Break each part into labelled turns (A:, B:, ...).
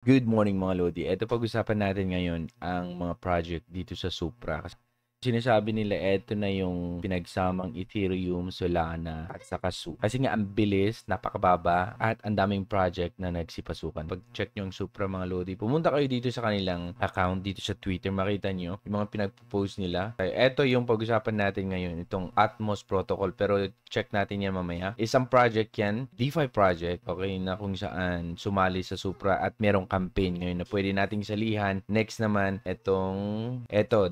A: Good morning mga Lodi. Ito pag-usapan natin ngayon ang mga project dito sa Supra. Kasi sinasabi nila ito na yung pinagsamang Ethereum, Solana at saka Su. Kasi nga ang bilis, napakababa at ang daming project na nagsipasukan. Pag-check nyo ang Supra mga Lodi, pumunta kayo dito sa kanilang account dito sa Twitter, makita nyo yung mga pinag-post nila. Ito yung pag-usapan natin ngayon, itong Atmos Protocol, pero check natin yan mamaya. Isang project yan, DeFi project, okay, na kung saan sumali sa Supra at merong campaign ngayon na pwede nating salihan. Next naman,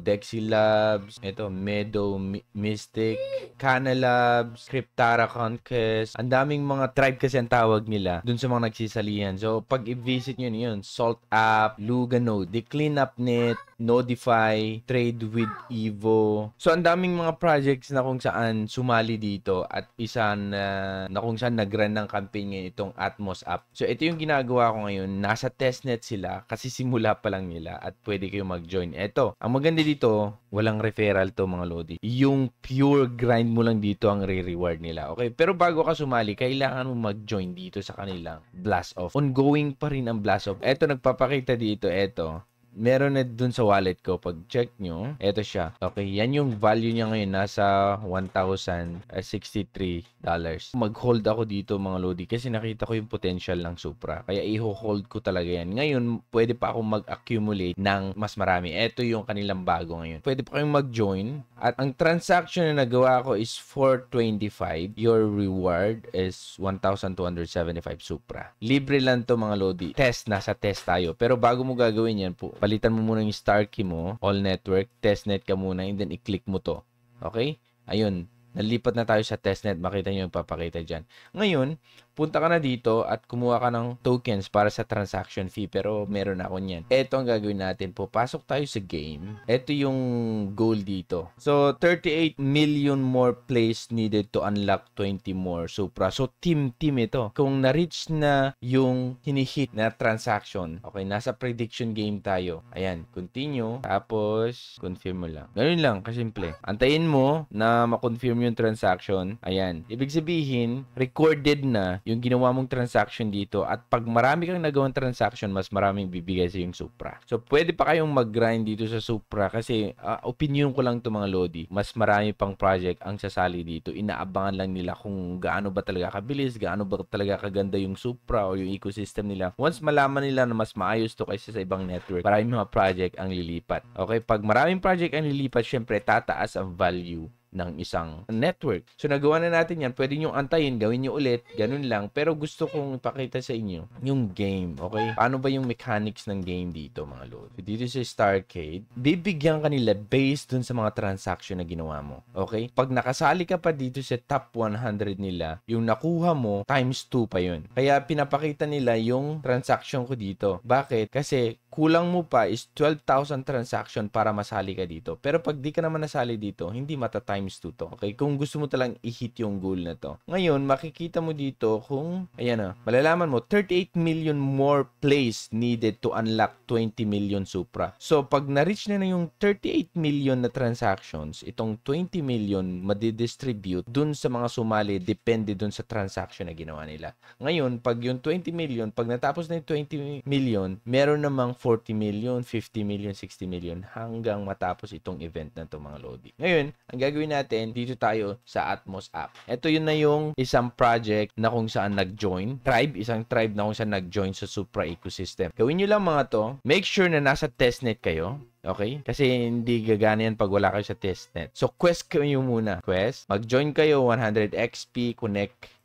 A: Dexy Labs, Meadow Mystic, Kana Labs, Cryptara Conquest. Ang daming mga tribe kasi ang tawag nila dun sa mga nagsisalihan. So, pag i-visit nyo yun, Salt App, Luganode, The Cleanup Net, Nodify, Trade with Evo. So, ang daming mga projects na kung saan sumali dito at isa na kung saan nag-run ng campaign ngayon itong Atmos app. So, ito yung ginagawa ko ngayon. Nasa testnet sila kasi simula pa lang nila at pwede kayo mag-join. Ito, ang maganda dito, walang referral to mga Lodi. Yung pure grind mo lang dito ang re-reward nila. Okay? Pero bago ka sumali, kailangan mo mag-join dito sa kanilang blast off. Ongoing pa rin ang blast off. Ito, nagpapakita dito. Meron na dun sa wallet ko. Pag check nyo, eto siya. Okay, yan yung value niya ngayon. Nasa $1,063. Mag-hold ako dito mga Lodi kasi nakita ko yung potential ng Supra. Kaya i-hold ko talaga yan. Ngayon, pwede pa akong mag-accumulate ng mas marami. Eto yung kanilang bago ngayon. Pwede pa kayong mag-join. At ang transaction na nagawa ko is 425. Your reward is 1,275 Supra. Libre lang to mga Lodi. Nasa test tayo. Pero bago mo gagawin yan po, palitan mo muna yung star key mo, all network, testnet ka muna, and then i-click mo to. Okay? Ayun. Nalipat na tayo sa testnet. Makita nyo yung papakita dyan. Ngayon, punta ka na dito at kumuha ka ng tokens para sa transaction fee. Pero meron ako niyan. Ito ang gagawin natin. Papasok tayo sa game. Ito yung goal dito. So, 38 million more plays needed to unlock 20 more Supra. So, team ito. Kung na-reach na yung hinihit na transaction, okay, nasa prediction game tayo. Ayan, continue. Tapos, confirm mo lang. Ganun lang, kasimple. Antayin mo na ma-confirm yung transaction. Ayan. Ibig sabihin, recorded na yung ginawa mong transaction dito at pag marami kang nagawang transaction, mas maraming bibigay sa yung Supra. So, pwede pa kayong mag-grind dito sa Supra kasi opinion ko lang to mga Lodi. Mas marami pang project ang sasali dito. Inaabangan lang nila kung gaano ba talaga kabilis, gaano ba talaga kaganda yung Supra o yung ecosystem nila. Once malaman nila na mas maayos to kaysa sa ibang network, maraming mga project ang lilipat. Okay? Pag maraming project ang lilipat, syempre tataas ang value ng isang network. So, nagawa na natin yan. Pwede nyo antayin, gawin nyo ulit, ganun lang. Pero gusto kong ipakita sa inyo yung game, okay? Paano ba yung mechanics ng game dito, mga lord? So, dito sa Starcade, bibigyan kanila based dun sa mga transaction na ginawa mo, okay? Pag nakasali ka pa dito sa top 100 nila, yung nakuha mo, times 2 pa yun. Kaya pinapakita nila yung transaction ko dito. Bakit? Kasi kulang mo pa is 12,000 transaction para masali ka dito. Pero pag di ka naman nasali dito, hindi times 2 to. Okay? Kung gusto mo talang i-hit yung goal na to. Ngayon, makikita mo dito kung, ayan na, malalaman mo, 38 million more plays needed to unlock 20 million Supra. So, pag na-reach na yung 38 million na transactions, itong 20 million madidistribute dun sa mga sumali, depende dun sa transaction na ginawa nila. Ngayon, pag yung 20 million, pag natapos na yung 20 million, meron namang 40 million, 50 million, 60 million hanggang matapos itong event na to mga Lodi. Ngayon, ang gagawin natin, dito tayo sa Atmos app. Ito yun na yung isang project na kung saan nag-join. Isang tribe na kung saan nag-join sa Supra ecosystem. Gawin nyo lang mga to. Make sure na nasa testnet kayo. Okay? Kasi hindi gagana yan pag wala kayo sa testnet. So, quest kayo muna. Quest. Mag-join kayo, 100 XP, connect.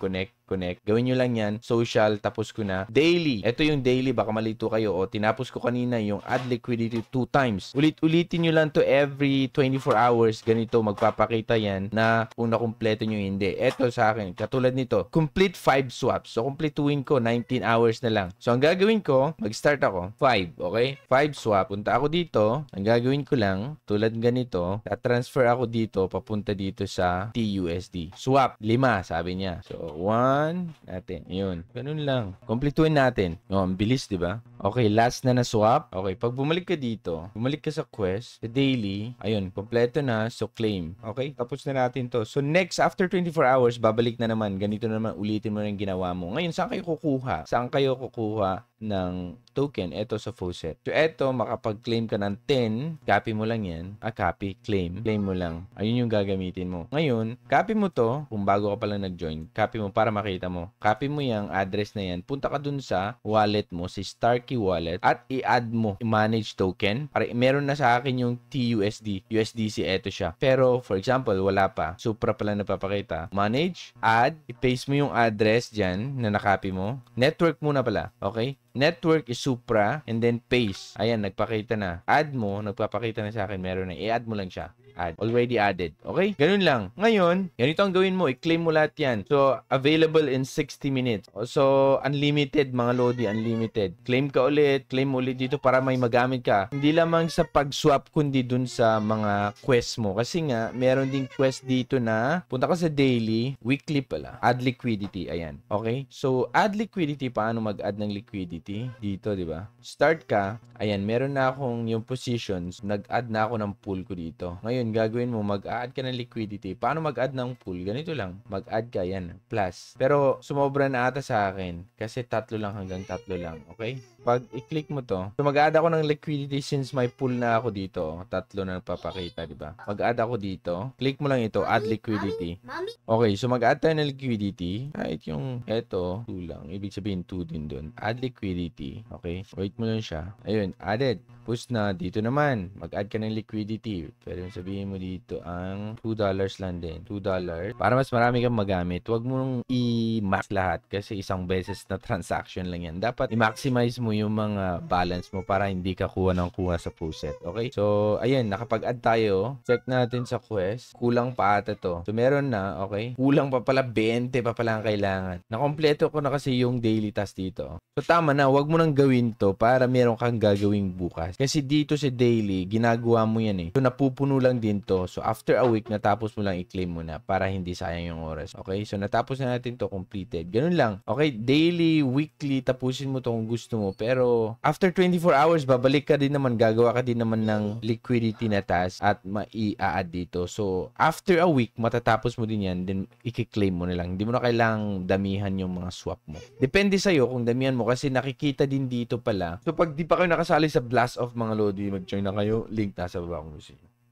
A: Gawin nyo lang yan. Social, tapos ko na. Daily. Ito yung daily. Baka malito kayo. O, tinapos ko kanina yung add liquidity 2 times. Ulitin nyo lang to every 24 hours. Ganito, magpapakita yan na kung nakumpleto nyo hindi. Ito sa akin. Katulad nito. Complete 5 swaps. So, completuin ko 19 hours na lang. So, ang gagawin ko, mag-start ako. 5. Okay? 5 swap. Punta ako dito. Ang gagawin ko lang, tulad ganito, transfer ako dito, papunta dito sa TUSD. Swap, 5, sabi niya. So, 1, natin. Yun. Ganun lang. Kompletuin natin. Oh, ang bilis, di ba? Okay, last na swap. Okay, pag bumalik ka dito, bumalik ka sa quest, sa daily, ayun, kompleto na, so claim. Okay, tapos na natin to. So, next, after 24 hours, babalik na naman. Ganito na naman, ulitin mo na yung ginawa mo. Ngayon, saan kayo kukuha? Saan kayo kukuha ng token. Ito sa faucet. So, ito, makapag-claim ka ng 10. Copy mo lang yan. Copy, claim. Claim mo lang. Ayun yung gagamitin mo. Ngayon, copy mo to. Kung bago ka pala nag-join, copy mo para makita mo. Copy mo yung address na yan. Punta ka dun sa wallet mo, si Starkey Wallet, at i-add mo manage token. Para meron na sa akin yung TUSD. USDC, eto siya. Pero, for example, wala pa. Supra pala napapakita. Manage, add, i-paste mo yung address dyan na nakopy mo. Network muna pala. Okay? Network is Supra and then paste. Ayan, nagpakita na. Add mo, nagpapakita na sa akin. Meron na. I-add mo lang siya. Add. Already added. Okay? Ganun lang. Ngayon, ganito ang gawin mo. I-claim mo lahat yan. So, available in 60 minutes. So, unlimited mga Lodi. Unlimited. Claim ka ulit. Claim mo ulit dito para may magamit ka. Hindi lamang sa pag-swap kundi dun sa mga quest mo. Kasi nga, meron ding quest dito na punta ka sa daily, weekly pala. Add liquidity. Ayan. Okay? So, add liquidity. Paano mag-add ng liquidity? Dito, di ba? Start ka. Ayan, meron na akong yung positions. Nag-add na ako ng pool ko dito. Ngayon, gagawin mo, mag-add ka ng liquidity. Paano mag-add ng pool? Ganito lang. Mag-add ka, yan. Plus. Pero, sumobra na ata sa akin. Kasi 3 lang hanggang 3 lang. Okay? Pag i-click mo to, so mag-add ako ng liquidity since may pool na ako dito. 3 na nagpapakita, di ba? Mag-add ako dito. Click mo lang ito, add liquidity. Okay, so mag-add tayo ng liquidity. Kahit yung eto, 2 lang. Ibig sabihin 2 din doon. Add liquidity. Okay? Wait mo lang siya. Ayun, added. Push na. Dito naman, mag-add ka ng liquidity. Pero sabihin mo dito ang $2 lang din. $2. Para mas marami kang magamit. Huwag mo nung i-max lahat kasi isang beses na transaction lang yan. Dapat i-maximize mo yung mga balance mo para hindi ka kuha ng kuha sa faucet. Okay? So, ayan, nakapag-add tayo. Check natin sa quest. Kulang pa ata to. So, meron na. Okay? Kulang pa pala 20 pa pala ang kailangan. Nakompleto ko na kasi yung daily task dito. So, tama na. Huwag mo nang gawin to para meron kang gagawing bukas. Kasi dito sa daily, ginagawa mo yan eh. So, napupuno lang din to. So, after a week, natapos mo lang i-claim mo na para hindi sayang yung oras. Okay? So, natapos na natin to completed. Ganun lang. Okay? Daily, weekly, tapusin mo to kung gusto mo. Pero, after 24 hours, babalik ka din naman, gagawa ka din naman ng liquidity na task at mai-add dito. So, after a week, matatapos mo din yan, then i-claim mo na lang. Hindi mo na kailangang damihan yung mga swap mo. Depende sa'yo kung damihan mo kasi nakikita din dito pala. So, pag di pa kayo nakasali sa Blast of mga Lodi, mag-join na kayo. Link nasa baba ko.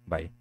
A: Bye.